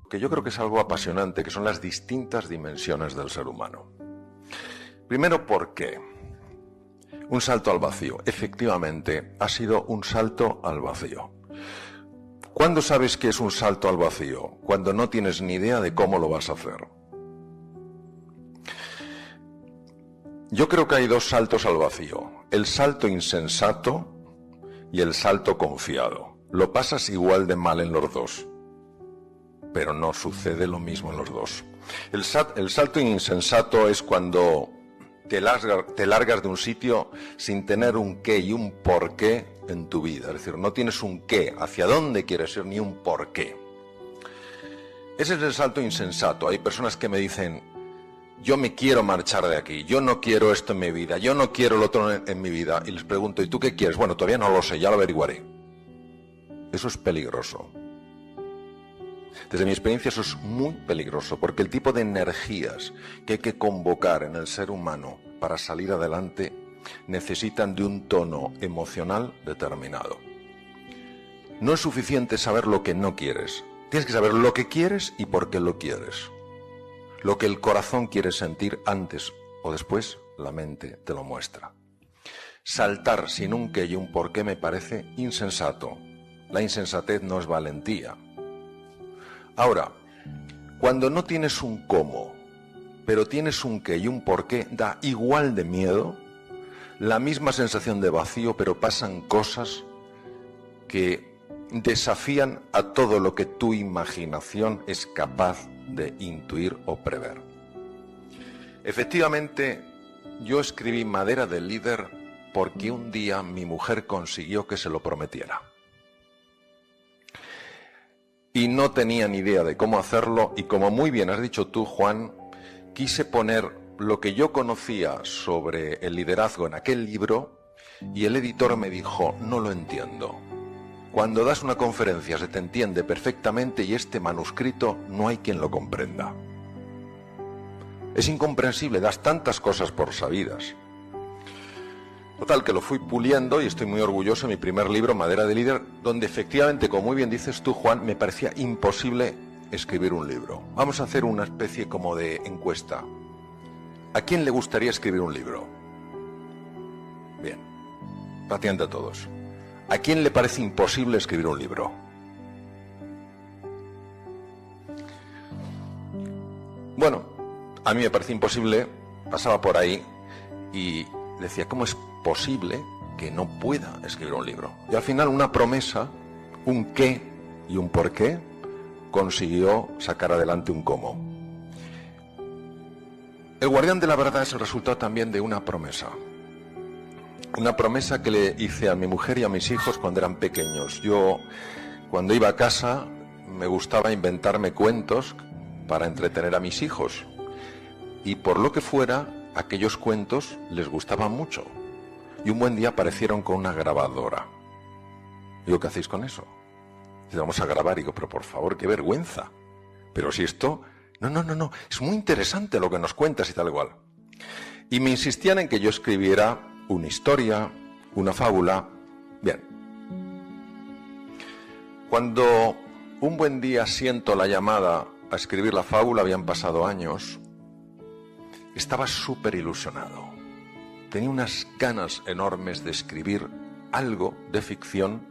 que yo creo que es algo apasionante, que son las distintas dimensiones del ser humano. Primero, ¿por qué? Un salto al vacío. Efectivamente, ha sido un salto al vacío. ¿Cuándo sabes que es un salto al vacío? Cuando no tienes ni idea de cómo lo vas a hacer. Yo creo que hay dos saltos al vacío. El salto insensato y el salto confiado. Lo pasas igual de mal en los dos, pero no sucede lo mismo en los dos. El salto insensato es cuando te largas de un sitio sin tener un qué y un por qué en tu vida. Es decir, no tienes un qué, hacia dónde quieres ir, ni un por qué. Ese es el salto insensato. Hay personas que me dicen, yo me quiero marchar de aquí, yo no quiero esto en mi vida, yo no quiero lo otro en mi vida. Y les pregunto, ¿y tú qué quieres? Bueno, todavía no lo sé, ya lo averiguaré. Eso es peligroso. Desde mi experiencia eso es muy peligroso, porque el tipo de energías que hay que convocar en el ser humano para salir adelante necesitan de un tono emocional determinado. No es suficiente saber lo que no quieres, tienes que saber lo que quieres y por qué lo quieres. Lo que el corazón quiere sentir antes o después, la mente te lo muestra. Saltar sin un qué y un por qué me parece insensato. La insensatez no es valentía. Ahora, cuando no tienes un cómo, pero tienes un qué y un por qué, da igual de miedo, la misma sensación de vacío, pero pasan cosas que desafían a todo lo que tu imaginación es capaz de intuir o prever. Efectivamente, yo escribí Madera de Líder porque un día mi mujer consiguió que se lo prometiera. Y no tenía ni idea de cómo hacerlo, y como muy bien has dicho tú, Juan, quise poner lo que yo conocía sobre el liderazgo en aquel libro, y el editor me dijo, no lo entiendo. Cuando das una conferencia se te entiende perfectamente y este manuscrito no hay quien lo comprenda. Es incomprensible, das tantas cosas por sabidas. Total, que lo fui puliendo y estoy muy orgulloso de mi primer libro, Madera de Líder, donde efectivamente, como muy bien dices tú, Juan, me parecía imposible escribir un libro. Vamos a hacer una especie como de encuesta. ¿A quién le gustaría escribir un libro? Bien, prácticamente a todos. ¿A quién le parece imposible escribir un libro? Bueno, a mí me parece imposible, pasaba por ahí y decía, ¿cómo es posible que no pueda escribir un libro? Y al final una promesa, un qué y un por qué, consiguió sacar adelante un cómo. El guardián de la verdad es el resultado también de una promesa. Una promesa que le hice a mi mujer y a mis hijos cuando eran pequeños. Yo, cuando iba a casa, me gustaba inventarme cuentos para entretener a mis hijos. Y por lo que fuera, aquellos cuentos les gustaban mucho. Y un buen día aparecieron con una grabadora. Digo, ¿qué hacéis con eso? Dice, vamos a grabar. Y digo, pero por favor, qué vergüenza. Pero si esto... No, es muy interesante lo que nos cuentas y tal igual. Y me insistían en que yo escribiera una historia, una fábula. Bien. Cuando un buen día siento la llamada a escribir la fábula, habían pasado años, estaba súper ilusionado. Tenía unas ganas enormes de escribir algo de ficción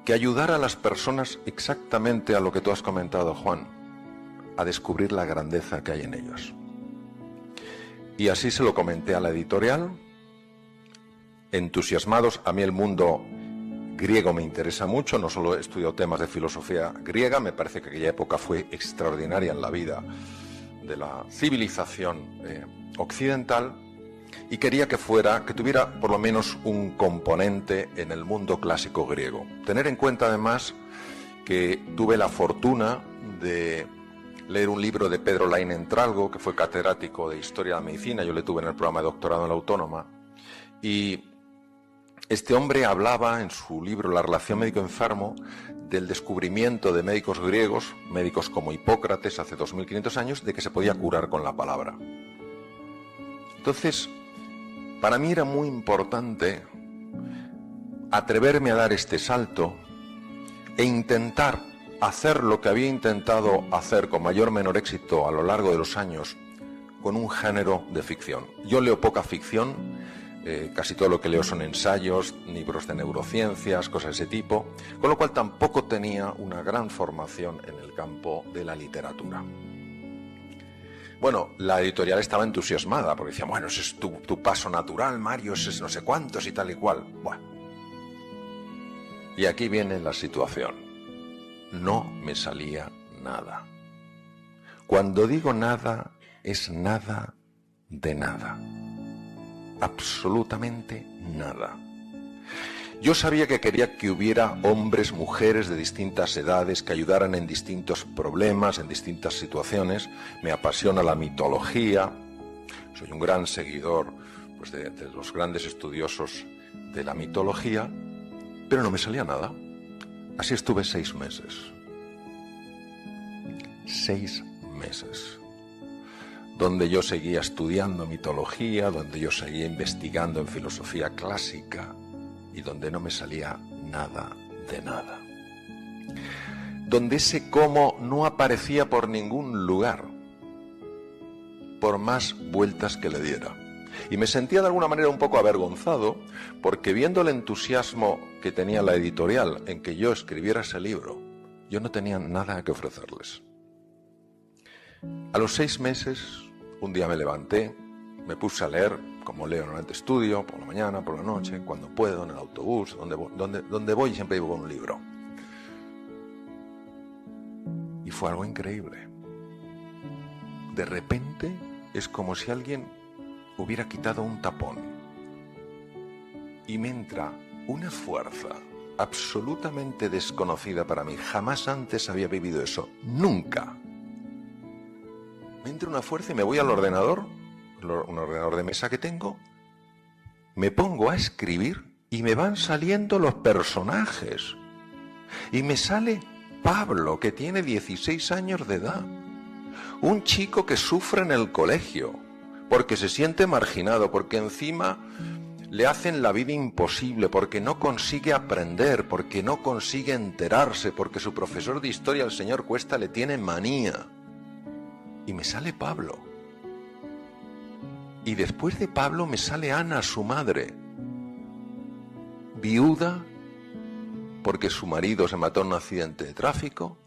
que ayudara a las personas exactamente a lo que tú has comentado, Juan, a descubrir la grandeza que hay en ellos. Y así se lo comenté a la editorial, entusiasmados. A mí el mundo griego me interesa mucho, no solo he estudiado temas de filosofía griega, me parece que aquella época fue extraordinaria en la vida de la civilización occidental, y quería que tuviera por lo menos un componente en el mundo clásico griego. Tener en cuenta además que tuve la fortuna de leer un libro de Pedro Laín Entralgo, que fue catedrático de Historia de la Medicina, yo le tuve en el programa de doctorado en la Autónoma, y este hombre hablaba en su libro La relación médico-enfermo del descubrimiento de médicos griegos, médicos como Hipócrates hace 2500 años, de que se podía curar con la palabra. Entonces, para mí era muy importante atreverme a dar este salto e intentar hacer lo que había intentado hacer con mayor o menor éxito a lo largo de los años con un género de ficción. Yo leo poca ficción, casi todo lo que leo son ensayos, libros de neurociencias, cosas de ese tipo, con lo cual tampoco tenía una gran formación en el campo de la literatura. Bueno, la editorial estaba entusiasmada porque decía, bueno, ese es tu paso natural, Mario, ese es no sé cuántos y tal y cual. Bueno. Y aquí viene la situación. No me salía nada. Cuando digo nada, es nada de nada. Absolutamente nada. Yo sabía que quería que hubiera hombres, mujeres de distintas edades que ayudaran en distintos problemas, en distintas situaciones. Me apasiona la mitología. Soy un gran seguidor pues, de los grandes estudiosos de la mitología, pero no me salía nada. Así estuve 6 meses. 6 meses. Donde yo seguía estudiando mitología, donde yo seguía investigando en filosofía clásica y donde no me salía nada de nada. Donde ese cómo no aparecía por ningún lugar, por más vueltas que le diera. Y me sentía de alguna manera un poco avergonzado porque viendo el entusiasmo que tenía la editorial en que yo escribiera ese libro, yo no tenía nada que ofrecerles. A los 6 meses, un día me levanté, me puse a leer, como leo normalmente, estudio, por la mañana, por la noche, cuando puedo, en el autobús, donde voy siempre llevo con un libro. Y fue algo increíble. De repente es como si alguien hubiera quitado un tapón y me entra una fuerza absolutamente desconocida para mí. Jamás antes había vivido eso, nunca. Me entra una fuerza y me voy al ordenador, un ordenador de mesa que tengo, me pongo a escribir y me van saliendo los personajes. Y me sale Pablo, que tiene 16 años de edad, un chico que sufre en el colegio, porque se siente marginado, porque encima le hacen la vida imposible, porque no consigue aprender, porque no consigue enterarse, porque su profesor de historia, el señor Cuesta, le tiene manía. Y me sale Pablo. Y después de Pablo me sale Ana, su madre, viuda, porque su marido se mató en un accidente de tráfico,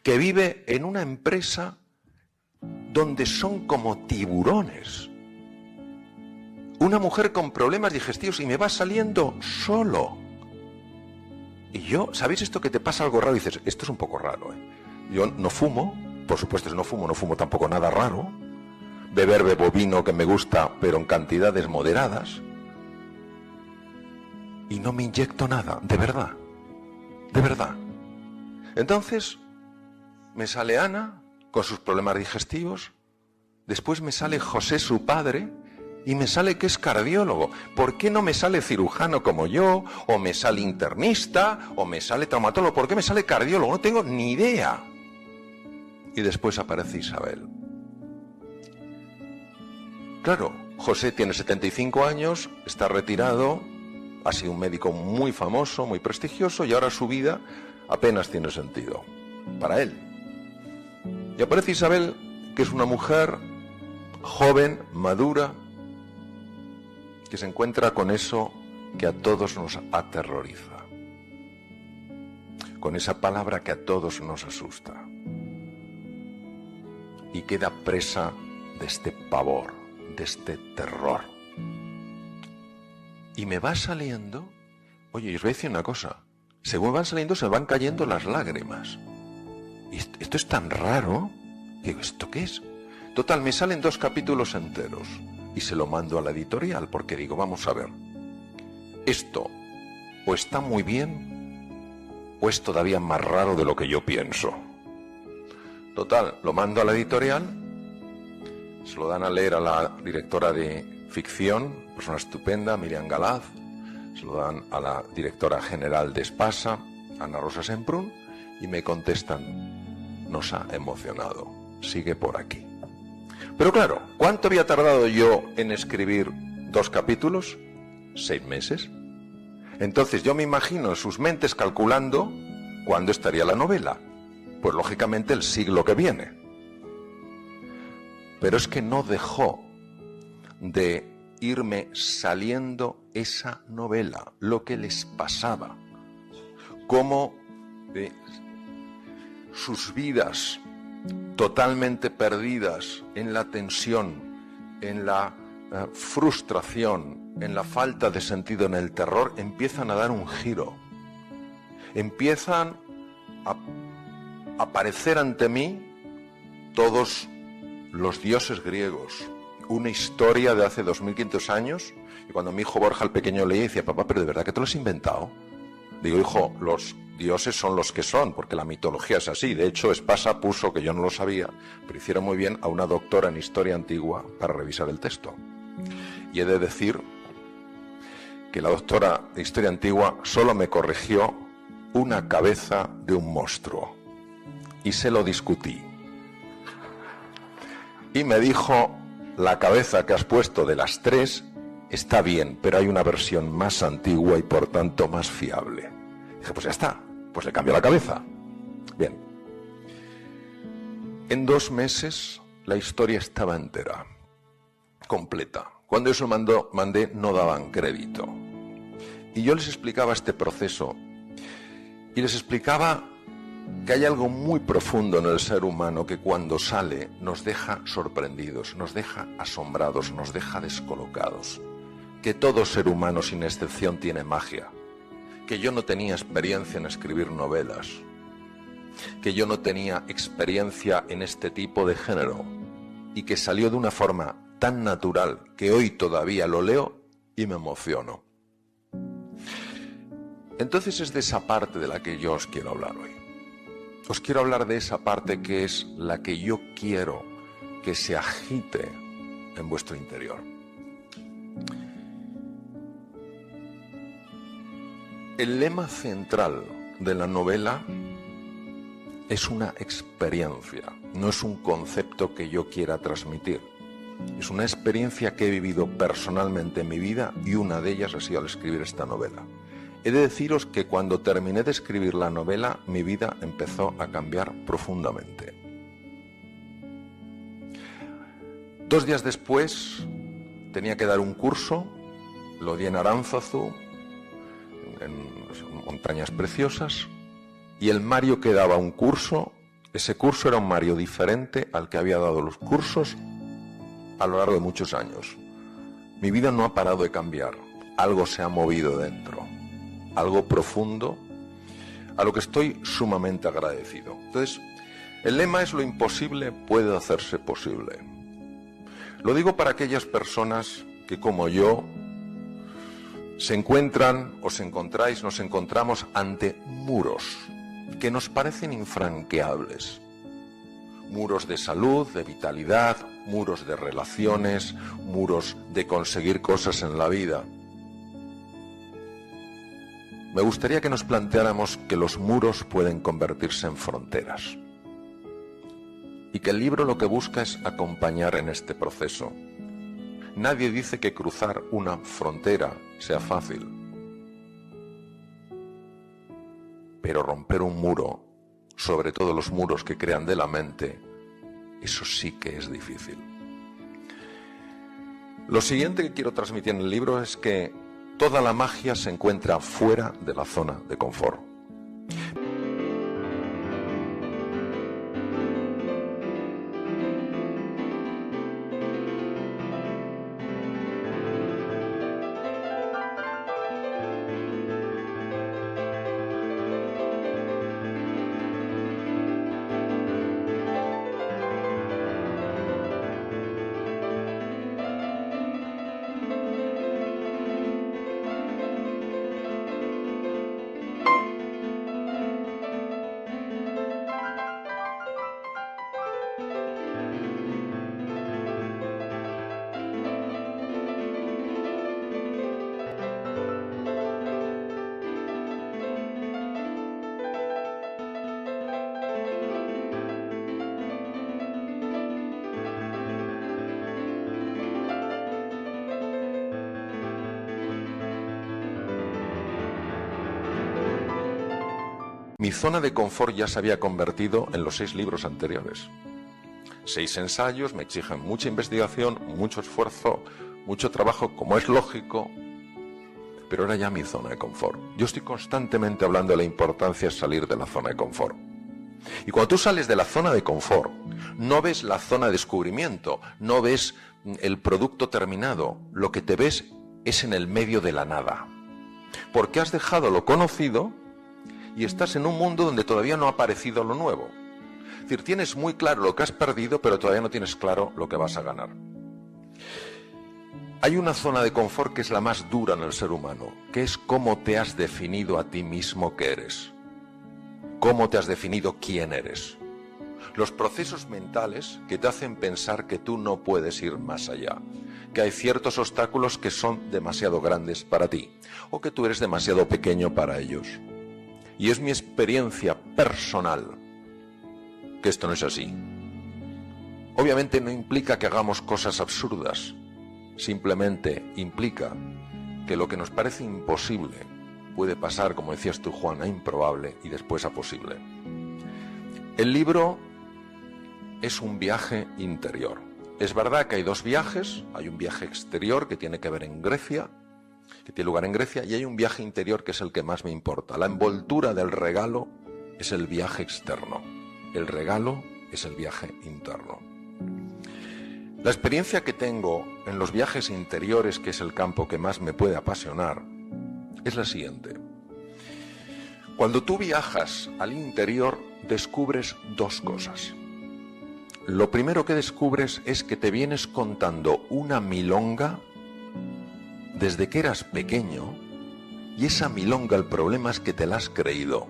que vive en una empresa donde son como tiburones. Una mujer con problemas digestivos y me va saliendo solo. Y yo, ¿sabéis esto que te pasa algo raro? Y dices, esto es un poco raro, ¿eh? Yo no fumo, por supuesto no fumo tampoco nada raro. Bebo vino que me gusta, pero en cantidades moderadas. Y no me inyecto nada, de verdad. De verdad. Entonces, me sale Ana con sus problemas digestivos. Después me sale José, su padre, y me sale que es cardiólogo. ¿Por qué no me sale cirujano como yo? ¿O me sale internista? ¿O me sale traumatólogo? ¿Por qué me sale cardiólogo? No tengo ni idea. Y después aparece Isabel. Claro, José tiene 75 años, está retirado, ha sido un médico muy famoso, muy prestigioso, y ahora su vida apenas tiene sentido para él. Y aparece Isabel, que es una mujer joven, madura, que se encuentra con eso que a todos nos aterroriza, con esa palabra que a todos nos asusta, y queda presa de este pavor, de este terror. Y me va saliendo, oye, os voy a decir una cosa, según van saliendo se van cayendo las lágrimas. Y esto es tan raro, digo, ¿esto qué es? Total, me salen 2 capítulos enteros y se lo mando a la editorial porque digo, vamos a ver, esto o está muy bien o es todavía más raro de lo que yo pienso. Total, lo mando a la editorial, se lo dan a leer a la directora de ficción, persona estupenda, Miriam Galaz, se lo dan a la directora general de Espasa, Ana Rosa Semprún, y me contestan, nos ha emocionado, sigue por aquí. Pero claro, ¿cuánto había tardado yo en escribir 2 capítulos? 6 meses. Entonces yo me imagino en sus mentes calculando cuándo estaría la novela. pues lógicamente el siglo que viene. Pero es que no dejó de irme saliendo esa novela, lo que les pasaba, cómo sus vidas totalmente perdidas en la tensión, en la frustración, en la falta de sentido, en el terror, empiezan a dar un giro. Empiezan a aparecer ante mí todos los dioses griegos, una historia de hace 2500 años, y cuando mi hijo Borja el pequeño leía, decía, papá, ¿pero de verdad que te lo has inventado? Digo, hijo, los dioses son los que son, porque la mitología es así. De hecho, Espasa puso, que yo no lo sabía, pero hicieron muy bien, a una doctora en historia antigua para revisar el texto. Y he de decir que la doctora de historia antigua solo me corrigió una cabeza de un monstruo. Y se lo discutí. Y me dijo, la cabeza que has puesto de las tres está bien, pero hay una versión más antigua y por tanto más fiable. Dije, pues ya está, pues le cambio la cabeza. Bien. En 2 meses la historia estaba entera, completa. Cuando eso mandé no daban crédito. Y yo les explicaba este proceso y les explicaba que hay algo muy profundo en el ser humano que cuando sale nos deja sorprendidos, nos deja asombrados, nos deja descolocados. Que todo ser humano sin excepción tiene magia. Que yo no tenía experiencia en escribir novelas. Que yo no tenía experiencia en este tipo de género. Y que salió de una forma tan natural que hoy todavía lo leo y me emociono. Entonces es de esa parte de la que yo os quiero hablar hoy. Os quiero hablar de esa parte que es la que yo quiero que se agite en vuestro interior. El lema central de la novela es una experiencia, no es un concepto que yo quiera transmitir. Es una experiencia que he vivido personalmente en mi vida y una de ellas ha sido al escribir esta novela. He de deciros que cuando terminé de escribir la novela, mi vida empezó a cambiar profundamente. 2 días después tenía que dar un curso, lo di en Aránzazu, en montañas preciosas, y el Mario que daba un curso, ese curso era un Mario diferente al que había dado los cursos a lo largo de muchos años. Mi vida no ha parado de cambiar, algo se ha movido dentro. Algo profundo, a lo que estoy sumamente agradecido. Entonces, el lema es: lo imposible puede hacerse posible. Lo digo para aquellas personas que, como yo, se encuentran, os encontráis, nos encontramos ante muros que nos parecen infranqueables. Muros de salud, de vitalidad, muros de relaciones, muros de conseguir cosas en la vida. Me gustaría que nos planteáramos que los muros pueden convertirse en fronteras y que el libro lo que busca es acompañar en este proceso. Nadie dice que cruzar una frontera sea fácil, pero romper un muro, sobre todo los muros que crean de la mente, eso sí que es difícil. Lo siguiente que quiero transmitir en el libro es que toda la magia se encuentra fuera de la zona de confort. Mi zona de confort ya se había convertido en los 6 libros anteriores. 6 ensayos, me exigen mucha investigación, mucho esfuerzo, mucho trabajo, como es lógico, pero era ya mi zona de confort. Yo estoy constantemente hablando de la importancia de salir de la zona de confort. Y cuando tú sales de la zona de confort, no ves la zona de descubrimiento, no ves el producto terminado, lo que te ves es en el medio de la nada. Porque has dejado lo conocido y estás en un mundo donde todavía no ha aparecido lo nuevo. Es decir, tienes muy claro lo que has perdido, pero todavía no tienes claro lo que vas a ganar. Hay una zona de confort que es la más dura en el ser humano, que es cómo te has definido a ti mismo que eres. Cómo te has definido quién eres. Los procesos mentales que te hacen pensar que tú no puedes ir más allá, que hay ciertos obstáculos que son demasiado grandes para ti, o que tú eres demasiado pequeño para ellos. Y es mi experiencia personal que esto no es así. Obviamente no implica que hagamos cosas absurdas, simplemente implica que lo que nos parece imposible puede pasar, como decías tú, Juan, a improbable y después a posible. El libro es un viaje interior. Es verdad que hay 2 viajes, hay un viaje exterior que tiene que ver en Grecia, que tiene lugar en Grecia, y hay un viaje interior que es el que más me importa. La envoltura del regalo es el viaje externo, el regalo es el viaje interno. La experiencia que tengo en los viajes interiores, que es el campo que más me puede apasionar, es la siguiente. Cuando tú viajas al interior, descubres 2 cosas. Lo primero que descubres es que te vienes contando una milonga desde que eras pequeño, y esa milonga, el problema es que te la has creído.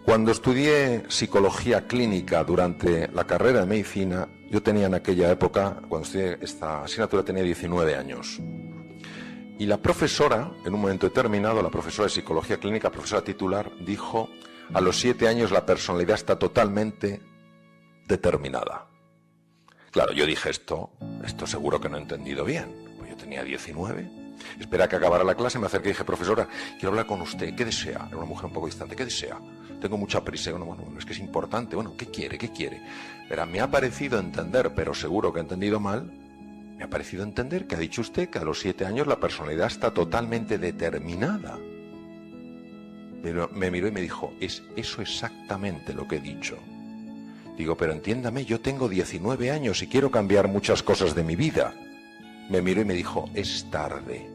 Cuando estudié psicología clínica durante la carrera de medicina, yo tenía en aquella época, cuando estudié esta asignatura, tenía 19 años. Y la profesora, en un momento determinado, la profesora de psicología clínica, profesora titular, dijo: a los 7 años la personalidad está totalmente determinada. Claro, yo dije esto seguro que no he entendido bien. Pues yo tenía 19. Esperé a que acabara la clase, me acerqué y dije: profesora, quiero hablar con usted. ¿Qué desea? Era una mujer un poco distante. ¿Qué desea? Tengo mucha prisa. Bueno, es que es importante. Bueno, ¿qué quiere? ¿Qué quiere? Verá, me ha parecido entender, pero seguro que he entendido mal. Me ha parecido entender que ha dicho usted que a los 7 años la personalidad está totalmente determinada. Pero me miró y me dijo: es eso exactamente lo que he dicho. Digo: pero entiéndame, yo tengo 19 años y quiero cambiar muchas cosas de mi vida. Me miró y me dijo: es tarde.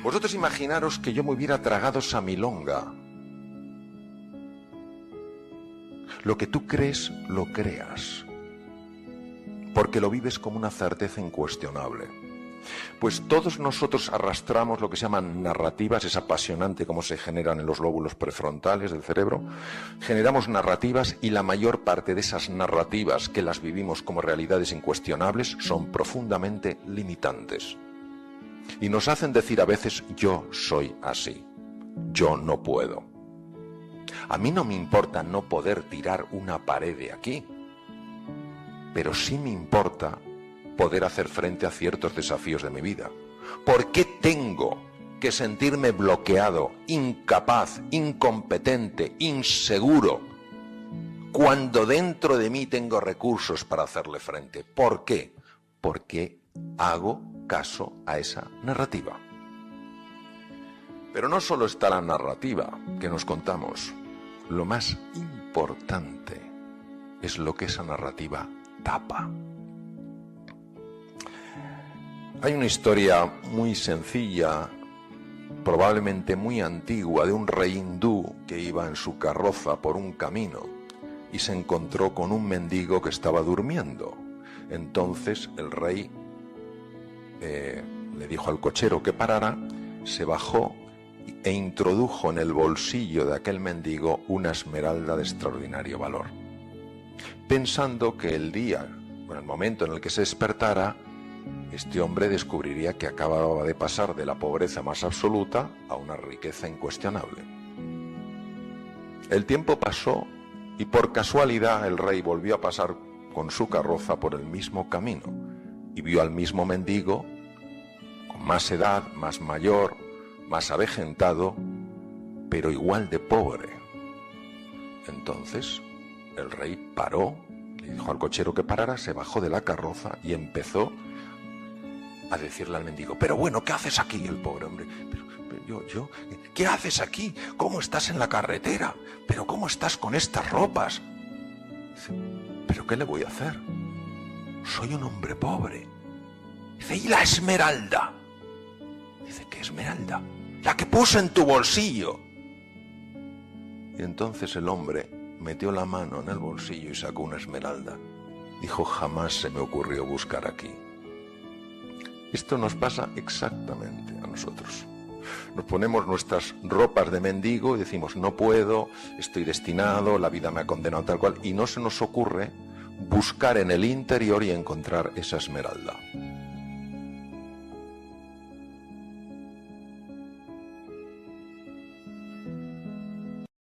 Vosotros imaginaros que yo me hubiera tragado esa milonga. Lo que tú crees, lo creas, porque lo vives como una certeza incuestionable. Pues todos nosotros arrastramos lo que se llaman narrativas. Es apasionante cómo se generan en los lóbulos prefrontales del cerebro. Generamos narrativas, y la mayor parte de esas narrativas, que las vivimos como realidades incuestionables, son profundamente limitantes. Y nos hacen decir a veces, yo soy así, yo no puedo. A mí no me importa no poder tirar una pared de aquí, pero sí me importa poder hacer frente a ciertos desafíos de mi vida. ¿Por qué tengo que sentirme bloqueado, incapaz, incompetente, inseguro, cuando dentro de mí tengo recursos para hacerle frente? ¿Por qué? Porque hago caso a esa narrativa. Pero no solo está la narrativa que nos contamos, lo más importante es lo que esa narrativa tapa. Hay una historia muy sencilla, probablemente muy antigua, de un rey hindú que iba en su carroza por un camino y se encontró con un mendigo que estaba durmiendo. Entonces el rey le dijo al cochero que parara, se bajó e introdujo en el bolsillo de aquel mendigo una esmeralda de extraordinario valor, pensando que el momento en el que se despertara, este hombre descubriría que acababa de pasar de la pobreza más absoluta a una riqueza incuestionable. El tiempo pasó y por casualidad el rey volvió a pasar con su carroza por el mismo camino y vio al mismo mendigo con más edad, más mayor, más avejentado, pero igual de pobre. Entonces el rey paró, le dijo al cochero que parara, se bajó de la carroza y empezó a decirle al mendigo, pero bueno, ¿qué haces aquí? El pobre hombre, yo, ¿qué haces aquí? ¿Cómo estás en la carretera? ¿Pero cómo estás con estas ropas? Dice, ¿pero qué le voy a hacer? Soy un hombre pobre. Dice, ¿y la esmeralda? Dice, ¿qué esmeralda? La que puse en tu bolsillo. Y entonces el hombre metió la mano en el bolsillo y sacó una esmeralda. Dijo, jamás se me ocurrió buscar aquí. Esto nos pasa exactamente a nosotros. Nos ponemos nuestras ropas de mendigo y decimos, no puedo, estoy destinado, la vida me ha condenado tal cual, y no se nos ocurre buscar en el interior y encontrar esa esmeralda.